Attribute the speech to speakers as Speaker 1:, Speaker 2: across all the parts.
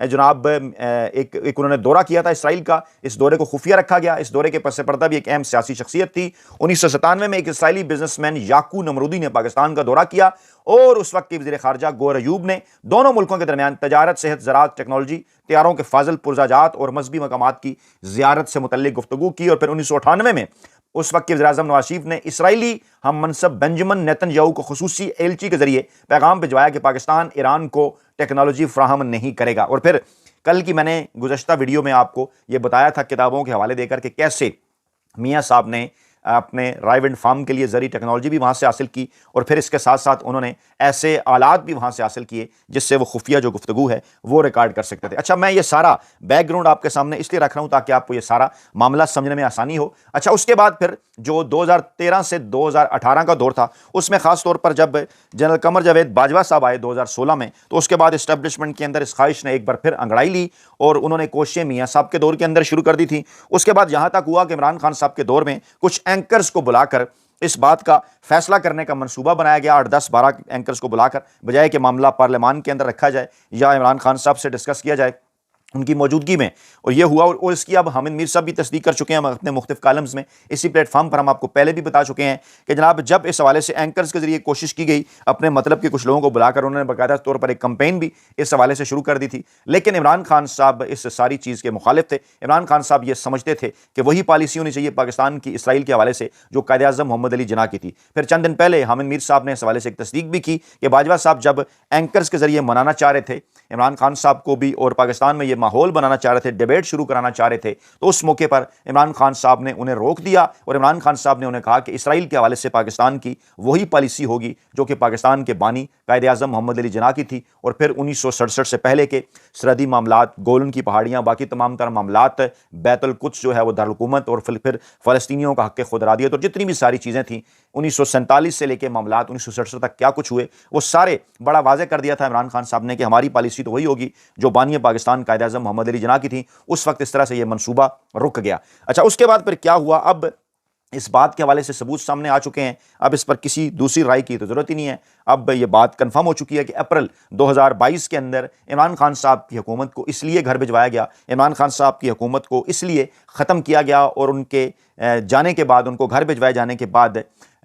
Speaker 1: جناب ایک انہوں نے دورہ کیا تھا اسرائیل کا. اس دورے کو خفیہ رکھا گیا. اس دورے کے پس پردہ بھی ایک اہم سیاسی شخصیت تھی. 1997 میں ایک اسرائیلی بزنس مین یاقو نمرودی نے پاکستان کا دورہ کیا اور اس وقت کے وزیر خارجہ گور ایوب نے دونوں ملکوں کے درمیان تجارت، صحت، زراعت، ٹیکنالوجی، طیاروں کے فاضل پرزاجات اور مذہبی مقامات کی زیارت سے متعلق گفتگو کی. اور پھر 1998 میں اس وقت کے وزیر اعظم نواز شریف نے اسرائیلی ہم منصب بنجمن نیتن یاہو کو خصوصی ایلچی کے ذریعے پیغام بھجوایا کہ پاکستان ایران کو ٹیکنالوجی فراہم نہیں کرے گا. اور پھر کل کی میں نے گزشتہ ویڈیو میں آپ کو یہ بتایا تھا کتابوں کے حوالے دے کر کہ کیسے میاں صاحب نے اپنے رائے ونڈ فارم کے لیے زرعی ٹیکنالوجی بھی وہاں سے حاصل کی اور پھر اس کے ساتھ ساتھ انہوں نے ایسے آلات بھی وہاں سے حاصل کیے جس سے وہ خفیہ جو گفتگو ہے وہ ریکارڈ کر سکتے تھے. اچھا، میں یہ سارا بیک گراؤنڈ آپ کے سامنے اس لیے رکھ رہا ہوں تاکہ آپ کو یہ سارا معاملہ سمجھنے میں آسانی ہو. اچھا، اس کے بعد پھر جو 2013 سے 2018 کا دور تھا اس میں خاص طور پر جب جنرل قمر جاوید باجوہ صاحب آئے 2016 میں، تو اس کے بعد اسٹیبلشمنٹ کے اندر اس خواہش نے ایک بار پھر انگڑائی لی اور انہوں نے کوششیں میاں صاحب کے دور کے اندر شروع کر دی تھیں. اس کے بعد یہاں تک ہوا کہ عمران خان صاحب کے دور میں کچھ اینکرز کو بلا کر اس بات کا فیصلہ کرنے کا منصوبہ بنایا گیا، 8 10 12 اینکرز کو بلا کر، بجائے کہ معاملہ پارلیمان کے اندر رکھا جائے یا عمران خان صاحب سے ڈسکس کیا جائے ان کی موجودگی میں. اور یہ ہوا اور اس کی اب حامد میر صاحب بھی تصدیق کر چکے ہیں اپنے مختلف کالمز میں. اسی پلیٹ فارم پر ہم آپ کو پہلے بھی بتا چکے ہیں کہ جناب جب اس حوالے سے اینکرز کے ذریعے کوشش کی گئی اپنے مطلب کے کچھ لوگوں کو بلا کر، انہوں نے باقاعدہ طور پر ایک کمپین بھی اس حوالے سے شروع کر دی تھی، لیکن عمران خان صاحب اس ساری چیز کے مخالف تھے. عمران خان صاحب یہ سمجھتے تھے کہ وہی پالیسی ہونی چاہیے پاکستان کی اسرائیل کے حوالے سے جو قائد اعظم محمد علی جناح کی تھی. پھر چند دن پہلے حامد میر صاحب نے اس حوالے سے ایک تصدیق بھی کی کہ باجوہ صاحب جب اینکرز کے ذریعے منانا چاہ رہے تھے عمران خان صاحب کو بھی اور پاکستان میں یہ ماحول بنانا چاہ رہے تھے، ڈیبیٹ شروع کرانا چاہ رہے تھے، تو اس موقع پر عمران خان صاحب نے انہیں روک دیا اور عمران خان صاحب نے انہیں کہا کہ اسرائیل کے حوالے سے پاکستان کی وہی پالیسی ہوگی جو کہ پاکستان کے بانی قائد اعظم محمد علی جناح کی تھی. اور پھر 1967 سے پہلے کے سرحدی معاملات، گولن کی پہاڑیاں، باقی تمام تر معاملات، بیت القدس جو ہے وہ دارالحکومت، اور پھر فلسطینیوں کا حق خودارادیت اور جتنی بھی ساری چیزیں تھیں 1947 سے لے کے معاملات 1967 تک کیا کچھ ہوئے وہ سارے بڑا واضح کر دیا تھا عمران خان صاحب نے کہ ہماری پالیسی تو وہی ہوگی جو بانی پاکستان قائد اعظم محمد علی جناح کی تھی. اس وقت اس طرح سے یہ منصوبہ رک گیا. اچھا، اس کے بعد پھر کیا ہوا؟ اب اس بات کے حوالے سے ثبوت سامنے آ چکے ہیں، اب اس پر کسی دوسری رائے کی تو ضرورت ہی نہیں ہے. اب یہ بات کنفرم ہو چکی ہے کہ اپریل 2022 کے اندر عمران خان صاحب کی حکومت کو اس لیے گھر بھجوایا گیا، عمران خان صاحب کی حکومت کو اس لیے ختم کیا گیا اور ان کے جانے کے بعد، ان کو گھر بھجوائے جانے کے بعد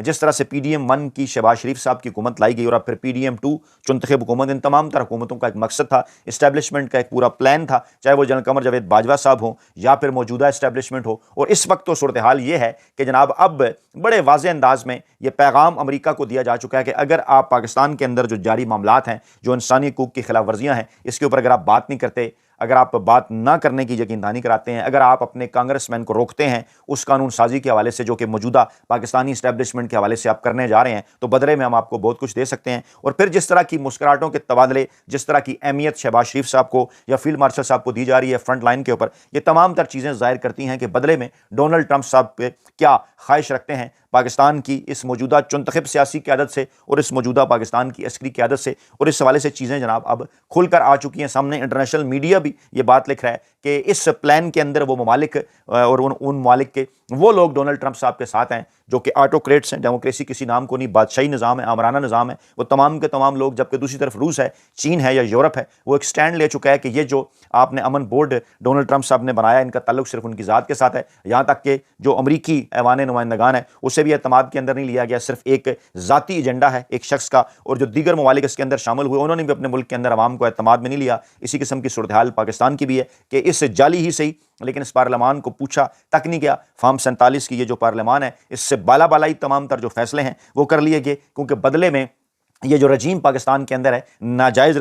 Speaker 1: جس طرح سے پی ڈی ایم 1 کی شہباز شریف صاحب کی حکومت لائی گئی اور اب پھر پی ڈی ایم 2 چنتخب حکومت، ان تمام تر حکومتوں کا ایک مقصد تھا، اسٹیبلشمنٹ کا ایک پورا پلان تھا، چاہے وہ جنرل قمر جاوید باجوہ صاحب ہوں یا پھر موجودہ اسٹیبلشمنٹ ہو. اور اس وقت تو صورتحال یہ ہے کہ جناب اب بڑے واضح انداز میں یہ پیغام امریکہ کو دیا جا چکا ہے کہ اگر آپ پاکستان کے اندر جو جاری معاملات ہیں، جو انسانی حقوق کی خلاف ورزیاں ہیں، اس کے اوپر اگر آپ بات نہیں کرتے، اگر آپ بات نہ کرنے کی یقین دہانی کراتے ہیں، اگر آپ اپنے کانگریس مین کو روکتے ہیں اس قانون سازی کے حوالے سے جو کہ موجودہ پاکستانی اسٹیبلشمنٹ کے حوالے سے آپ کرنے جا رہے ہیں، تو بدلے میں ہم آپ کو بہت کچھ دے سکتے ہیں. اور پھر جس طرح کی مسکراہٹوں کے تبادلے، جس طرح کی اہمیت شہباز شریف صاحب کو یا فیلڈ مارشل صاحب کو دی جا رہی ہے فرنٹ لائن کے اوپر، یہ تمام تر چیزیں ظاہر کرتی ہیں کہ بدلے میں ڈونلڈ ٹرمپ صاحب پہ کیا خواہش رکھتے ہیں پاکستان کی اس موجودہ چنتخب سیاسی قیادت سے اور اس موجودہ پاکستان کی عسکری قیادت سے. اور اس حوالے سے چیزیں جناب اب کھل کر آ چکی ہیں سامنے. انٹرنیشنل میڈیا بھی یہ بات لکھ رہا ہے کہ اس پلان کے اندر وہ ممالک اور ان ممالک کے وہ لوگ ڈونلڈ ٹرمپ صاحب کے ساتھ ہیں جو کہ آٹوکریٹس ہیں، ڈیموکریسی کسی نام کو نہیں، بادشاہی نظام ہے، آمرانہ نظام ہے، وہ تمام کے تمام لوگ، جبکہ دوسری طرف روس ہے، چین ہے یا یورپ ہے، وہ ایک سٹینڈ لے چکا ہے کہ یہ جو آپ نے امن بورڈ ڈونلڈ ٹرمپ صاحب نے بنایا، ان کا تعلق صرف ان کی ذات کے ساتھ ہے. یہاں تک کہ جو امریکی ایوان نمائندگان ہے اسے بھی اعتماد کے اندر نہیں لیا گیا، صرف ایک ذاتی ایجنڈا ہے ایک شخص کا. اور جو دیگر ممالک اس کے اندر شامل ہوئے انہوں نے بھی اپنے ملک کے اندر عوام کو اعتماد میں نہیں لیا. اسی قسم کی صورتحال پاکستان کی بھی ہے کہ اس جعلی ہی صحیح لیکن اس پارلیمان کو پوچھا تک نہیں گیا. فارم 47 کی یہ جو پارلیمان ہے اس سے بالا ہی تمام تر جو فیصلے ہیں وہ کر لیے گئے، کیونکہ بدلے میں یہ جو رجیم پاکستان کے اندر ہے، ناجائز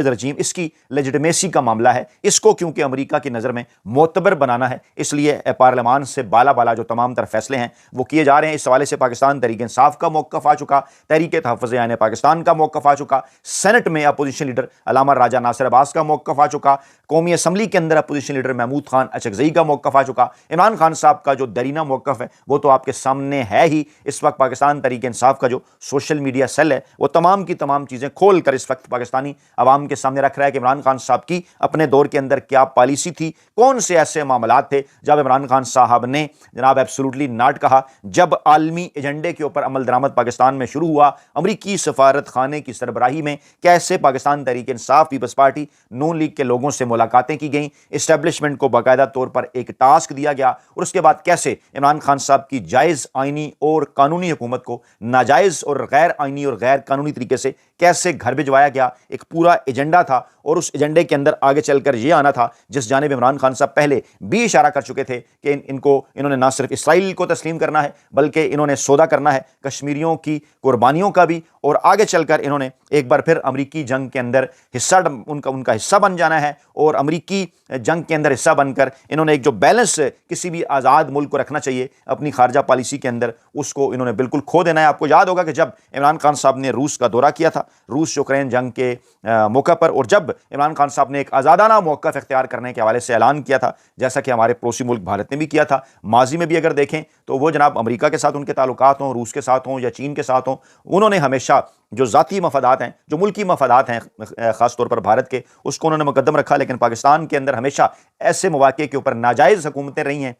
Speaker 1: رجیم، اس کی لیجٹمیسی کا معاملہ ہے. اس کو کیونکہ امریکہ کی نظر میں معتبر بنانا ہے، اس لیے پارلیمان سے بالا جو تمام تر فیصلے ہیں وہ کیے جا رہے ہیں. اس حوالے سے پاکستان تحریک انصاف کا موقف آ چکا، تحریک تحفظ عین پاکستان کا موقف آ چکا، سینٹ میں اپوزیشن لیڈر علامہ راجہ ناصر عباس کا موقف آ چکا، قومی اسمبلی کے اندر اپوزیشن لیڈر محمود خان اچکزئی کا موقف آ چکا. عمران خان صاحب کا جو درینہ موقف ہے وہ تو آپ کے سامنے ہے ہی. اس وقت پاکستان تحریک انصاف کا جو سوشل سوشل میڈیا سیل ہے وہ تمام کی تمام چیزیں کھول کر اس وقت پاکستانی عوام کے سامنے رکھ رہا ہے کہ عمران خان صاحب کی اپنے دور کے اندر کیا پالیسی تھی، کون سے ایسے معاملات تھے جب عمران خان صاحب نے جناب ایبسولوٹلی ناٹ کہا، جب عالمی ایجنڈے کے اوپر عمل درآمد پاکستان میں شروع ہوا، امریکی سفارت خانے کی سربراہی میں کیسے پاکستان تحریک انصاف پیپلز پارٹی نون لیگ کے لوگوں سے ملاقاتیں کی گئیں، اسٹیبلشمنٹ کو باقاعدہ طور پر ایک ٹاسک دیا گیا، اور اس کے بعد کیسے عمران خان صاحب کی جائز آئینی اور قانونی حکومت کو ناجائز اور غیر آئینی اور غیر قانونی طریقے سے کیسے گھر بھجوایا گیا۔ ایک پورا ایجنڈا تھا، اور اس ایجنڈے کے اندر آگے چل کر یہ آنا تھا جس جانب عمران خان صاحب پہلے بھی اشارہ کر چکے تھے کہ انہوں نے نہ صرف اسرائیل کو تسلیم کرنا ہے بلکہ انہوں نے سودا کرنا ہے کشمیریوں کی قربانیوں کا بھی، اور آگے چل کر انہوں نے ایک بار پھر امریکی جنگ کے اندر ان کا حصہ بن جانا ہے، اور امریکی جنگ کے اندر حصہ بن کر انہوں نے ایک جو بیلنس کسی بھی آزاد ملک کو رکھنا چاہیے اپنی خارجہ پالیسی کے اندر، اس کو انہوں نے بالکل کھو دینا ہے۔ آپ کو یاد ہوگا کہ جب عمران خان صاحب نے روس کا دورہ کیا تھا روس یوکرین جنگ کے موقع پر، اور جب عمران خان صاحب نے ایک آزادانہ موقف اختیار کرنے کے حوالے سے اعلان کیا تھا، جیسا کہ ہمارے پڑوسی ملک بھارت نے بھی کیا تھا، ماضی میں بھی اگر دیکھیں تو وہ جناب امریکہ کے ساتھ ان کے تعلقات ہوں، روس کے ساتھ ہوں یا چین کے ساتھ ہوں، انہوں نے ہمیشہ جو ذاتی مفادات ہیں، جو ملکی مفادات ہیں خاص طور پر بھارت کے، اس کو انہوں نے مقدم رکھا، لیکن پاکستان کے اندر ہمیشہ ایسے مواقع کے اوپر ناجائز حکومتیں رہی ہیں،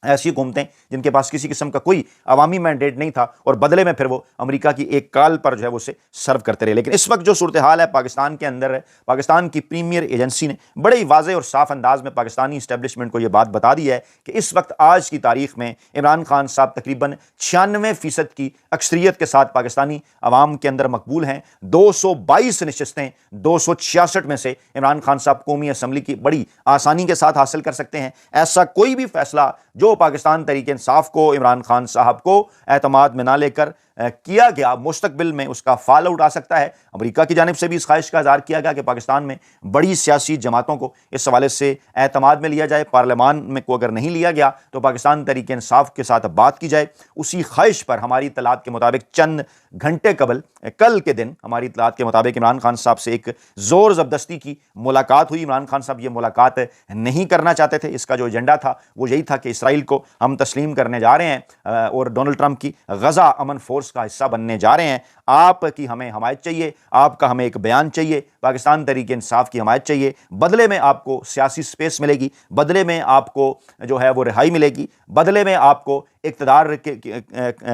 Speaker 1: ایسی حکومتیں جن کے پاس کسی قسم کا کوئی عوامی مینڈیٹ نہیں تھا، اور بدلے میں پھر وہ امریکہ کی ایک کال پر جو ہے وہ اسے سرو کرتے رہے۔ لیکن اس وقت جو صورتحال ہے پاکستان کے اندر ہے، پاکستان کی پریمیئر ایجنسی نے بڑے ہی واضح اور صاف انداز میں پاکستانی اسٹیبلشمنٹ کو یہ بات بتا دی ہے کہ اس وقت آج کی تاریخ میں عمران خان صاحب تقریباً 96% کی اکثریت کے ساتھ پاکستانی عوام کے اندر مقبول ہیں۔ 222 نشستیں 266 میں سے عمران خان صاحب قومی اسمبلی کی بڑی آسانی کے ساتھ حاصل کر سکتے ہیں۔ ایسا کوئی بھی فیصلہ جو پاکستان تحریک انصاف کو، عمران خان صاحب کو اعتماد میں نہ لے کر کیا گیا، مستقبل میں اس کا فال آؤٹ آ سکتا ہے۔ امریکہ کی جانب سے بھی اس خواہش کا اظہار کیا گیا کہ پاکستان میں بڑی سیاسی جماعتوں کو اس حوالے سے اعتماد میں لیا جائے، پارلیمان میں کو اگر نہیں لیا گیا تو پاکستان تحریک انصاف کے ساتھ بات کی جائے۔ اسی خواہش پر ہماری اطلاعات کے مطابق چند گھنٹے قبل کل کے دن ہماری اطلاعات کے مطابق عمران خان صاحب سے ایک زور زبردستی کی ملاقات ہوئی۔ عمران خان صاحب یہ ملاقات نہیں کرنا چاہتے تھے، اس کا جو ایجنڈا تھا وہ یہی تھا کہ اسرائیل کو ہم تسلیم کرنے جا رہے ہیں اور ڈونلڈ ٹرمپ کی غزہ امن فورس کا حصہ بننے جا رہے ہیں، آپ کی ہمیں حمایت چاہیے، آپ کا ہمیں ایک بیان چاہیے، پاکستان تحریک انصاف کی حمایت چاہیے، بدلے میں آپ کو سیاسی سپیس ملے گی، بدلے میں آپ کو جو ہے وہ رہائی ملے گی، بدلے میں آپ کو اقتدار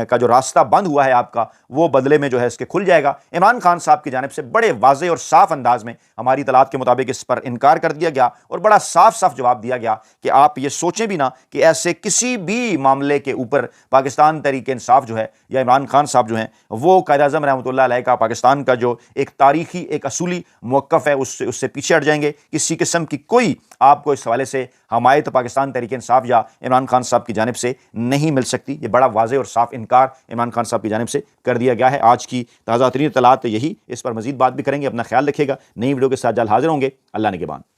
Speaker 1: کا جو راستہ بند ہوا ہے آپ کا، وہ بدلے میں جو ہے اس کے کھل جائے گا۔ عمران خان صاحب کی جانب سے بڑے واضح اور صاف انداز میں ہماری اطلاعات کے مطابق اس پر انکار کر دیا گیا، اور بڑا صاف صاف جواب دیا گیا کہ آپ یہ سوچیں بھی نہ کہ ایسے کسی بھی معاملے کے اوپر پاکستان تحریک انصاف جو ہے یا عمران خان صاحب جو ہیں وہ قائد اعظم رحمۃ اللہ علیہ کا پاکستان کا جو ایک تاریخی ایک اصولی موقف ہے اس سے پیچھے ہٹ جائیں گے۔ کسی قسم کی کوئی آپ کو اس حوالے سے حمایت پاکستان تحریک انصاف یا عمران خان صاحب کی جانب سے نہیں مل سکتی۔ یہ بڑا واضح اور صاف انکار عمران خان صاحب کی جانب سے کر دیا گیا ہے۔ آج کی تازہ ترین اطلاعات یہی، اس پر مزید بات بھی کریں گے۔ اپنا خیال رکھیے گا، نئی ویڈیو کے ساتھ جلد حاضر ہوں گے۔ اللہ نگہبان۔